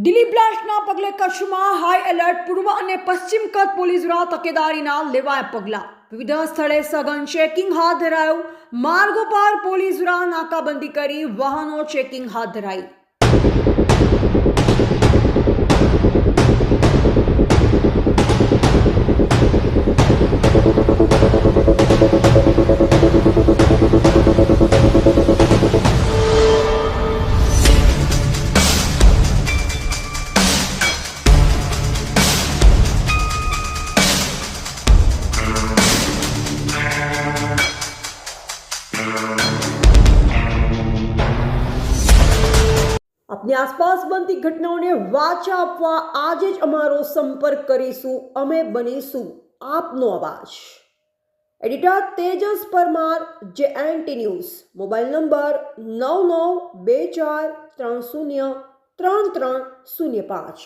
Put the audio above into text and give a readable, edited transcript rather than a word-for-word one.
દિલ્હી બ્લાસ્ટના પગલે કચ્છમાં high alert. પૂર્વ અને પશ્ચિમ કચ્છ પોલીસ દ્વારા તકેદારીના લેવાયા પગલાં. વિવિધ સ્થળે સઘન ચેકિંગ હાથ ધરાયું. માર્ગો પર પોલીસ દ્વારા નાકાબંધી કરી વાહનો ચેકિંગ હાથ ધરાઈ. अपनी आसपास बनती घटनाओं ने वाचा आपवा आज ज अमारो संपर्क करीशू. अमे बनीशू आपनो अवाज. Editor Tejas Parmar, JNT news. Mobile number 992430330305.